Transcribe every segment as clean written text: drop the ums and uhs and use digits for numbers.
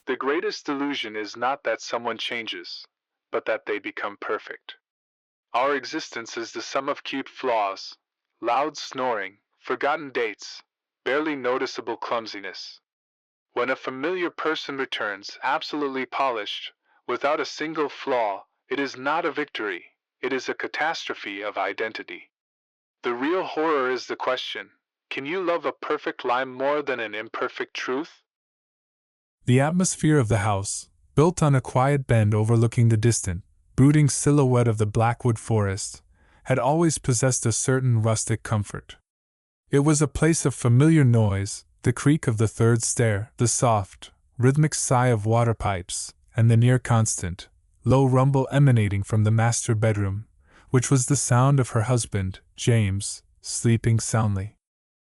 The greatest delusion is not that someone changes, but that they become perfect. Our existence is the sum of cute flaws, loud snoring, forgotten dates, barely noticeable clumsiness. When a familiar person returns, absolutely polished, without a single flaw, it is not a victory, it is a catastrophe of identity. The real horror is the question: can you love a perfect lie more than an imperfect truth? The atmosphere of the house, built on a quiet bend overlooking the distant, brooding silhouette of the Blackwood forest, had always possessed a certain rustic comfort. It was a place of familiar noise, the creak of the third stair, the soft, rhythmic sigh of water pipes, and the near constant, low rumble emanating from the master bedroom, which was the sound of her husband, James, sleeping soundly.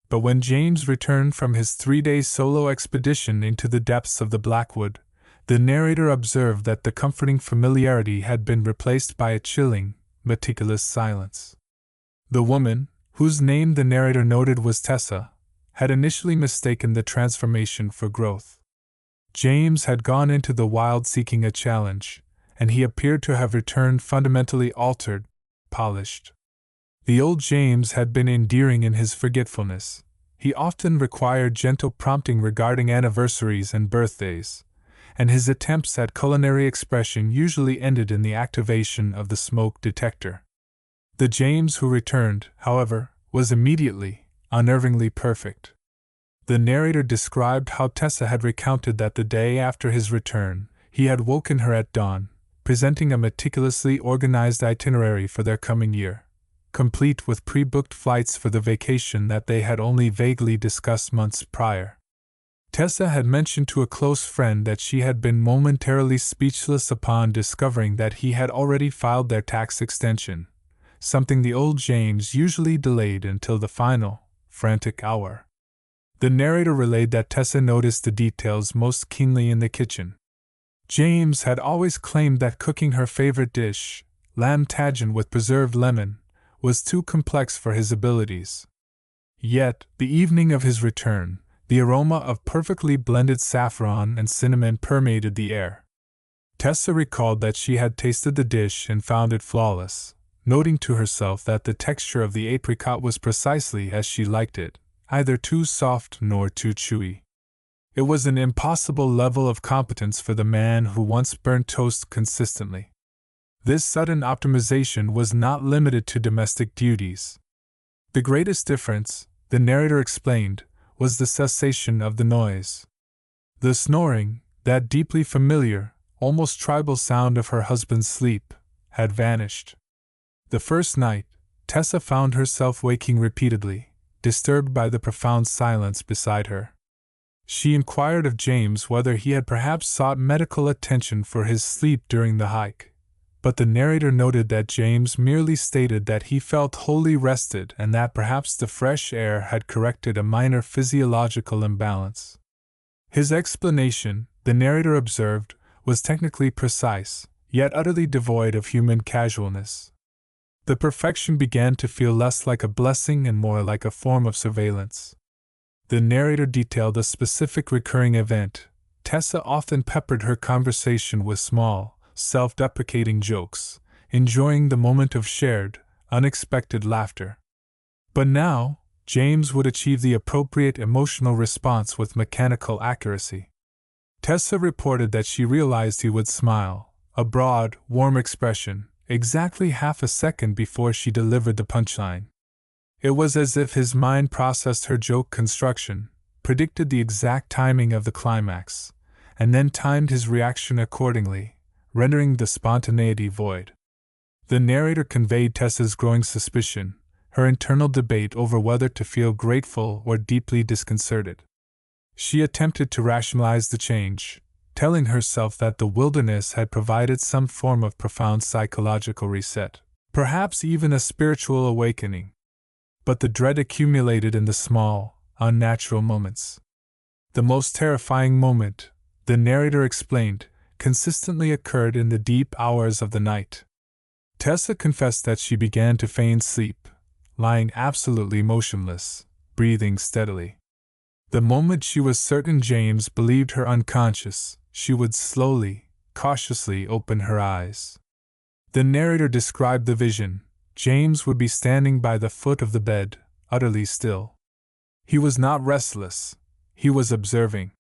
But when James returned from his 3-day solo expedition into the depths of the Blackwood, the narrator observed that the comforting familiarity had been replaced by a chilling, meticulous silence. The woman, whose name the narrator noted was Tessa, had initially mistaken the transformation for growth. James had gone into the wild seeking a challenge, and he appeared to have returned fundamentally altered, polished. The old James had been endearing in his forgetfulness. He often required gentle prompting regarding anniversaries and birthdays, and his attempts at culinary expression usually ended in the activation of the smoke detector. The James who returned, however, was immediately, unnervingly perfect. The narrator described how Tessa had recounted that the day after his return, he had woken her at dawn, presenting a meticulously organized itinerary for their coming year, complete with pre-booked flights for the vacation that they had only vaguely discussed months prior. Tessa had mentioned to a close friend that she had been momentarily speechless upon discovering that he had already filed their tax extension, something the old James usually delayed until the final, frantic hour. The narrator relayed that Tessa noticed the details most keenly in the kitchen. James had always claimed that cooking her favorite dish, lamb tagine with preserved lemon, was too complex for his abilities. Yet, the evening of his return, the aroma of perfectly blended saffron and cinnamon permeated the air. Tessa recalled that she had tasted the dish and found it flawless, noting to herself that the texture of the apricot was precisely as she liked it, either too soft nor too chewy. It was an impossible level of competence for the man who once burnt toast consistently. This sudden optimization was not limited to domestic duties. The greatest difference, the narrator explained, was the cessation of the noise. The snoring, that deeply familiar, almost tribal sound of her husband's sleep, had vanished. The first night, Tessa found herself waking repeatedly, disturbed by the profound silence beside her. She inquired of James whether he had perhaps sought medical attention for his sleep during the hike, but the narrator noted that James merely stated that he felt wholly rested and that perhaps the fresh air had corrected a minor physiological imbalance. His explanation, the narrator observed, was technically precise, yet utterly devoid of human casualness. The perfection began to feel less like a blessing and more like a form of surveillance. The narrator detailed a specific recurring event. Tessa often peppered her conversation with small, self-deprecating jokes, enjoying the moment of shared, unexpected laughter. But now, James would achieve the appropriate emotional response with mechanical accuracy. Tessa reported that she realized he would smile, a broad, warm expression, exactly half a second before she delivered the punchline. It was as if his mind processed her joke construction, predicted the exact timing of the climax, and then timed his reaction accordingly, rendering the spontaneity void. The narrator conveyed Tessa's growing suspicion, her internal debate over whether to feel grateful or deeply disconcerted. She attempted to rationalize the change, telling herself that the wilderness had provided some form of profound psychological reset, perhaps even a spiritual awakening. But the dread accumulated in the small, unnatural moments. The most terrifying moment, the narrator explained, consistently occurred in the deep hours of the night. Tessa confessed that she began to feign sleep, lying absolutely motionless, breathing steadily. The moment she was certain James believed her unconscious, she would slowly, cautiously open her eyes. The narrator described the vision. James would be standing by the foot of the bed, utterly still. He was not restless, he was observing.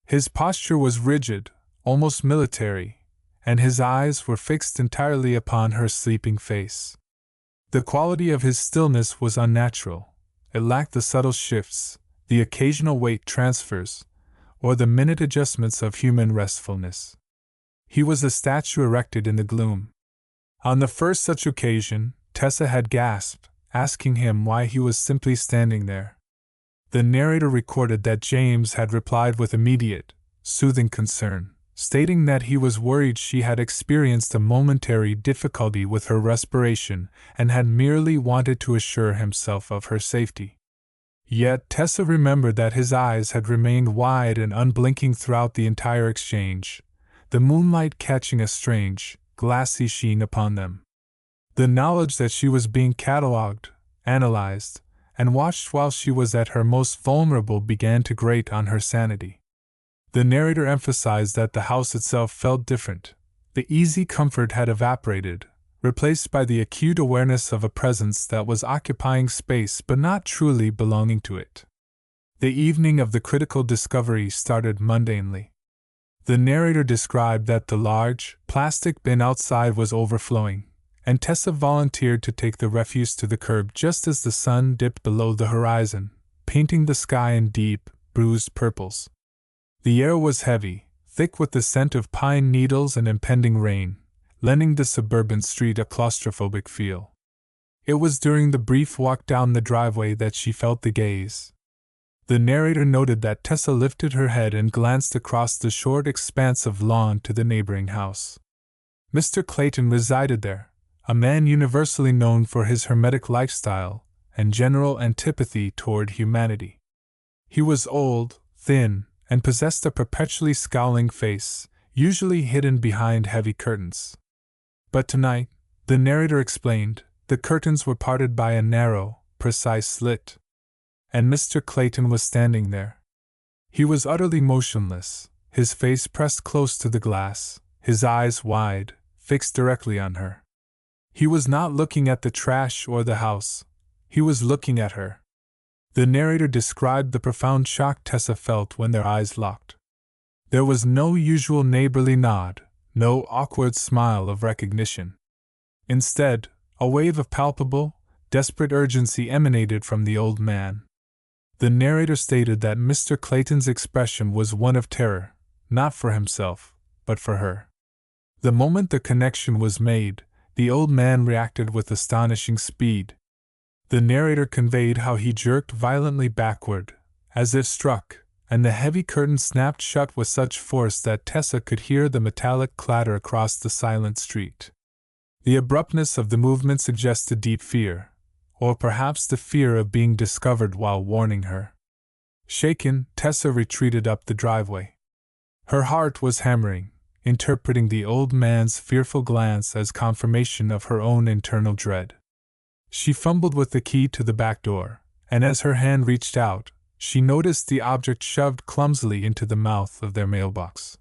His posture was rigid, almost military, and his eyes were fixed entirely upon her sleeping face. The quality of his stillness was unnatural. It lacked the subtle shifts, the occasional weight transfers, or the minute adjustments of human restfulness. He was a statue erected in the gloom. On the first such occasion, Tessa had gasped, asking him why he was simply standing there. The narrator recorded that James had replied with immediate, soothing concern, stating that he was worried she had experienced a momentary difficulty with her respiration and had merely wanted to assure himself of her safety. Yet Tessa remembered that his eyes had remained wide and unblinking throughout the entire exchange, the moonlight catching a strange, glassy sheen upon them. The knowledge that she was being catalogued, analyzed, and watched while she was at her most vulnerable began to grate on her sanity. The narrator emphasized that the house itself felt different. The easy comfort had evaporated, replaced by the acute awareness of a presence that was occupying space but not truly belonging to it. The evening of the critical discovery started mundanely. The narrator described that the large, plastic bin outside was overflowing, and Tessa volunteered to take the refuse to the curb just as the sun dipped below the horizon, painting the sky in deep, bruised purples. The air was heavy, thick with the scent of pine needles and impending rain, lending the suburban street a claustrophobic feel. It was during the brief walk down the driveway that she felt the gaze. The narrator noted that Tessa lifted her head and glanced across the short expanse of lawn to the neighboring house. Mr. Clayton resided there, a man universally known for his hermetic lifestyle and general antipathy toward humanity. He was old, thin, and possessed a perpetually scowling face, usually hidden behind heavy curtains. But tonight, the narrator explained, the curtains were parted by a narrow, precise slit. And Mr. Clayton was standing there. He was utterly motionless, his face pressed close to the glass, his eyes wide, fixed directly on her. He was not looking at the trash or the house, he was looking at her. The narrator described the profound shock Tessa felt when their eyes locked. There was no usual neighborly nod, no awkward smile of recognition. Instead, a wave of palpable, desperate urgency emanated from the old man. The narrator stated that Mr. Clayton's expression was one of terror, not for himself, but for her. The moment the connection was made, the old man reacted with astonishing speed. The narrator conveyed how he jerked violently backward, as if struck, and the heavy curtain snapped shut with such force that Tessa could hear the metallic clatter across the silent street. The abruptness of the movement suggested deep fear, or perhaps the fear of being discovered while warning her. Shaken, Tessa retreated up the driveway. Her heart was hammering, interpreting the old man's fearful glance as confirmation of her own internal dread. She fumbled with the key to the back door, and as her hand reached out, she noticed the object shoved clumsily into the mouth of their mailbox.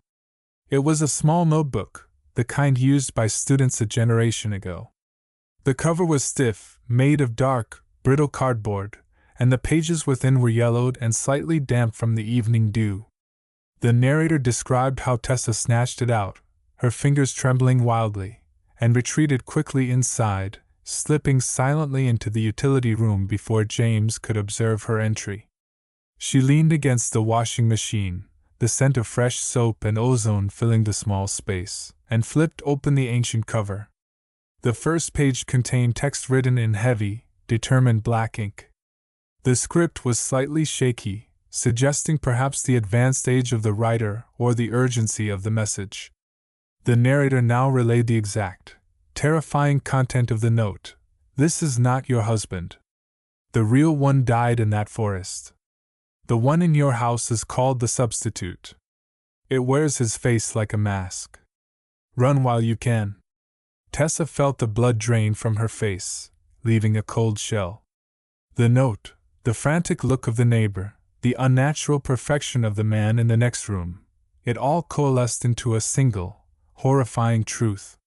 It was a small notebook, the kind used by students a generation ago. The cover was stiff, made of dark, brittle cardboard, and the pages within were yellowed and slightly damp from the evening dew. The narrator described how Tessa snatched it out, her fingers trembling wildly, and retreated quickly inside, slipping silently into the utility room before James could observe her entry. She leaned against the washing machine, the scent of fresh soap and ozone filling the small space, and flipped open the ancient cover. The first page contained text written in heavy, determined black ink. The script was slightly shaky, suggesting perhaps the advanced age of the writer or the urgency of the message. The narrator now relayed the exact, terrifying content of the note. This is not your husband. The real one died in that forest. The one in your house is called the substitute. It wears his face like a mask. Run while you can. Tessa felt the blood drain from her face, leaving a cold shell. The note, the frantic look of the neighbor, the unnatural perfection of the man in the next room. it all coalesced into a single, horrifying truth.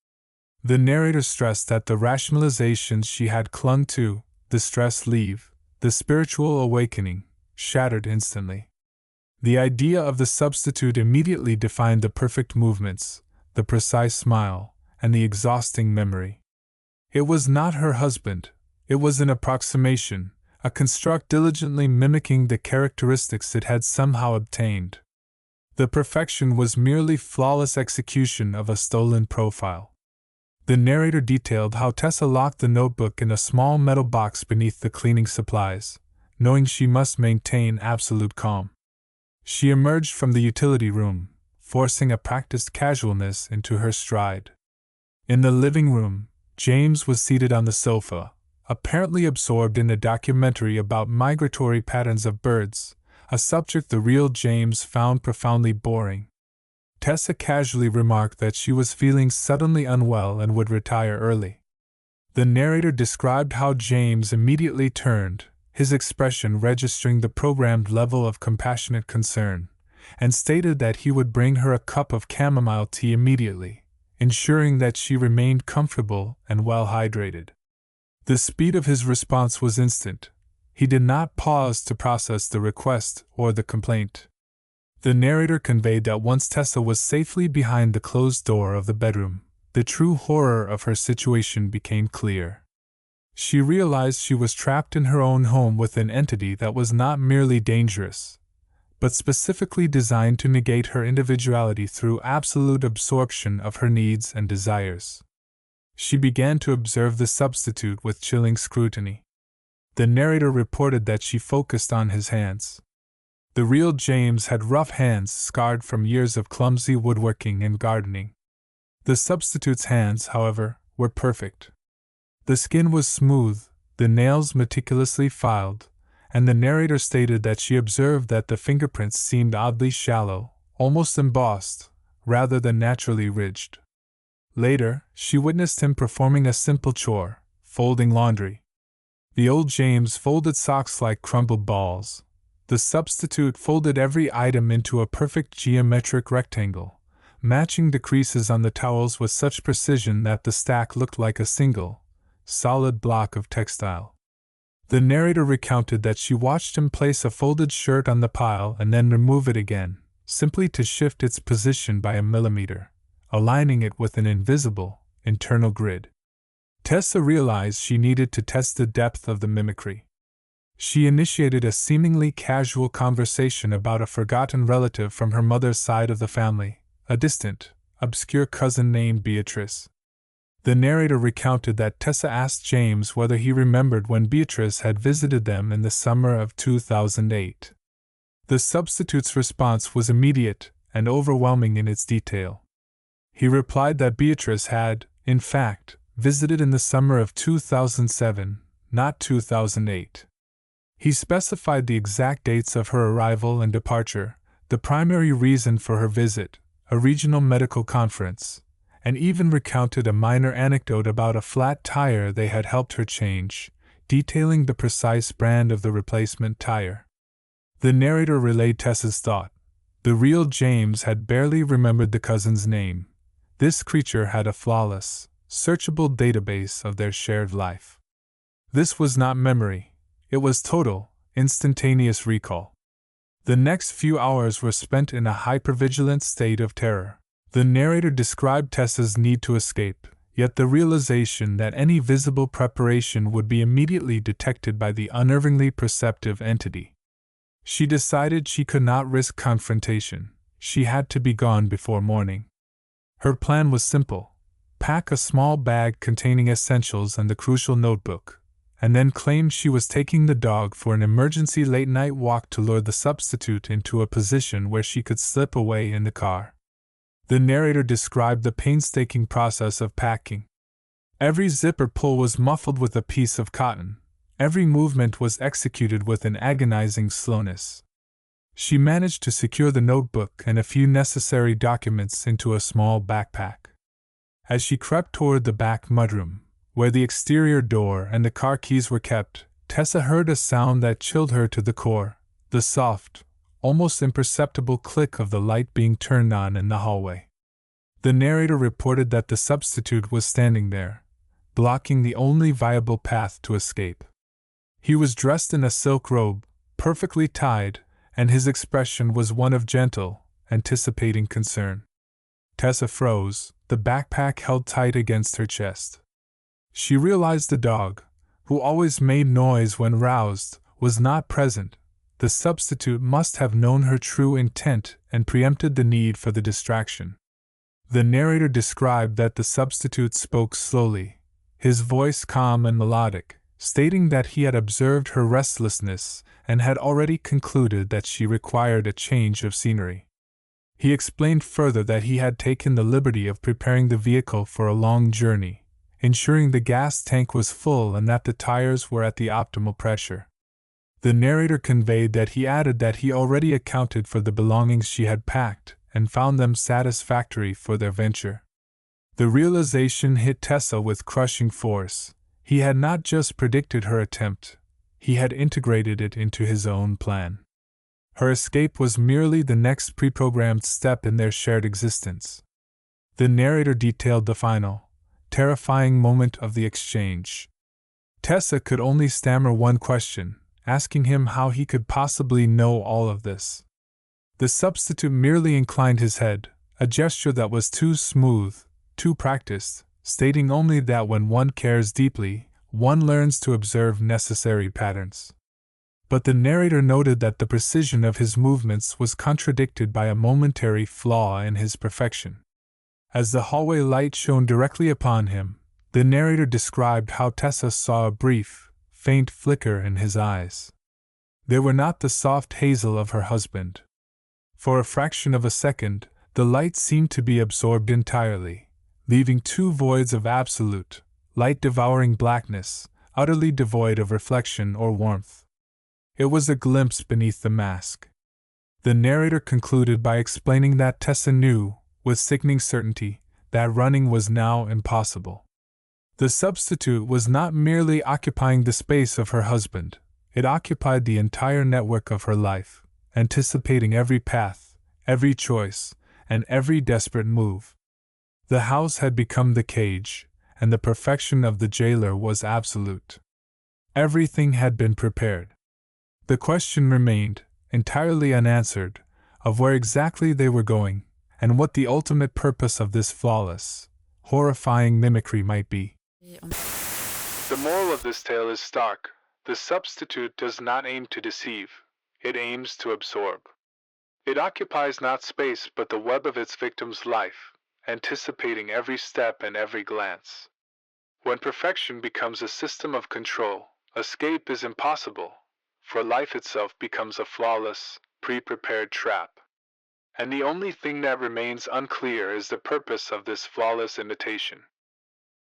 The narrator stressed that the rationalizations she had clung to, the stress leave, the spiritual awakening, shattered instantly. The idea of the substitute immediately defined the perfect movements, the precise smile, and the exhausting memory. It was not her husband, it was an approximation, a construct diligently mimicking the characteristics it had somehow obtained. The perfection was merely flawless execution of a stolen profile. The narrator detailed how Tessa locked the notebook in a small metal box beneath the cleaning supplies, knowing she must maintain absolute calm. She emerged from the utility room, forcing a practiced casualness into her stride. In the living room, James was seated on the sofa, apparently absorbed in a documentary about migratory patterns of birds, a subject the real James found profoundly boring. Tessa casually remarked that she was feeling suddenly unwell and would retire early. The narrator described how James immediately turned, his expression registering the programmed level of compassionate concern, and stated that he would bring her a cup of chamomile tea immediately, ensuring that she remained comfortable and well hydrated. The speed of his response was instant. He did not pause to process the request or the complaint. The narrator conveyed that once Tessa was safely behind the closed door of the bedroom, the true horror of her situation became clear. She realized she was trapped in her own home with an entity that was not merely dangerous, but specifically designed to negate her individuality through absolute absorption of her needs and desires. She began to observe the substitute with chilling scrutiny. The narrator reported that she focused on his hands. The real James had rough hands scarred from years of clumsy woodworking and gardening. The substitute's hands, however, were perfect. The skin was smooth, the nails meticulously filed, and the narrator stated that she observed that the fingerprints seemed oddly shallow, almost embossed, rather than naturally ridged. Later, she witnessed him performing a simple chore, folding laundry. The old James folded socks like crumbled balls. The substitute folded every item into a perfect geometric rectangle, matching the creases on the towels with such precision that the stack looked like a single, solid block of textile. The narrator recounted that she watched him place a folded shirt on the pile and then remove it again, simply to shift its position by a millimeter, aligning it with an invisible, internal grid. Tessa realized she needed to test the depth of the mimicry. She initiated a seemingly casual conversation about a forgotten relative from her mother's side of the family, a distant, obscure cousin named Beatrice. The narrator recounted that Tessa asked James whether he remembered when Beatrice had visited them in the summer of 2008. The substitute's response was immediate and overwhelming in its detail. He replied that Beatrice had, in fact, visited in the summer of 2007, not 2008. He specified the exact dates of her arrival and departure, the primary reason for her visit, a regional medical conference, and even recounted a minor anecdote about a flat tire they had helped her change, detailing the precise brand of the replacement tire. The narrator relayed Tessa's thought. The real James had barely remembered the cousin's name. This creature had a flawless, searchable database of their shared life. This was not memory, it was total, instantaneous recall. The next few hours were spent in a hypervigilant state of terror. The narrator described Tessa's need to escape, yet the realization that any visible preparation would be immediately detected by the unnervingly perceptive entity. She decided she could not risk confrontation. She had to be gone before morning. Her plan was simple: pack a small bag containing essentials and the crucial notebook, and then claim she was taking the dog for an emergency late-night walk to lure the substitute into a position where she could slip away in the car. The narrator described the painstaking process of packing. Every zipper pull was muffled with a piece of cotton. Every movement was executed with an agonizing slowness. She managed to secure the notebook and a few necessary documents into a small backpack. As she crept toward the back mudroom, where the exterior door and the car keys were kept, Tessa heard a sound that chilled her to the core, the soft, almost imperceptible click of the light being turned on in the hallway. The narrator reported that the substitute was standing there, blocking the only viable path to escape. He was dressed in a silk robe, perfectly tied, and his expression was one of gentle, anticipating concern. Tessa froze, the backpack held tight against her chest. She realized the dog, who always made noise when roused, was not present. The substitute must have known her true intent and preempted the need for the distraction. The narrator described that the substitute spoke slowly, his voice calm and melodic, stating that he had observed her restlessness and had already concluded that she required a change of scenery. He explained further that he had taken the liberty of preparing the vehicle for a long journey, ensuring the gas tank was full and that the tires were at the optimal pressure. The narrator conveyed that he added that he already accounted for the belongings she had packed and found them satisfactory for their venture. The realization hit Tessa with crushing force. He had not just predicted her attempt, he had integrated it into his own plan. Her escape was merely the next pre-programmed step in their shared existence. The narrator detailed the final, terrifying moment of the exchange. Tessa could only stammer one question, asking him how he could possibly know all of this. The substitute merely inclined his head, a gesture that was too smooth, too practiced, stating only that when one cares deeply, one learns to observe necessary patterns. But the narrator noted that the precision of his movements was contradicted by a momentary flaw in his perfection. As the hallway light shone directly upon him, the narrator described how Tessa saw a brief, faint flicker in his eyes. They were not the soft hazel of her husband. For a fraction of a second, the light seemed to be absorbed entirely, leaving two voids of absolute, light-devouring blackness, utterly devoid of reflection or warmth. It was a glimpse beneath the mask. The narrator concluded by explaining that Tessa knew, with sickening certainty, that running was now impossible. The substitute was not merely occupying the space of her husband, it occupied the entire network of her life, anticipating every path, every choice, and every desperate move. The house had become the cage, and the perfection of the jailer was absolute. Everything had been prepared. The question remained, entirely unanswered, of where exactly they were going, and what the ultimate purpose of this flawless, horrifying mimicry might be. The moral of this tale is stark. The substitute does not aim to deceive, it aims to absorb. It occupies not space but the web of its victim's life, anticipating every step and every glance. When perfection becomes a system of control, escape is impossible, for life itself becomes a flawless, pre-prepared trap. And the only thing that remains unclear is the purpose of this flawless imitation.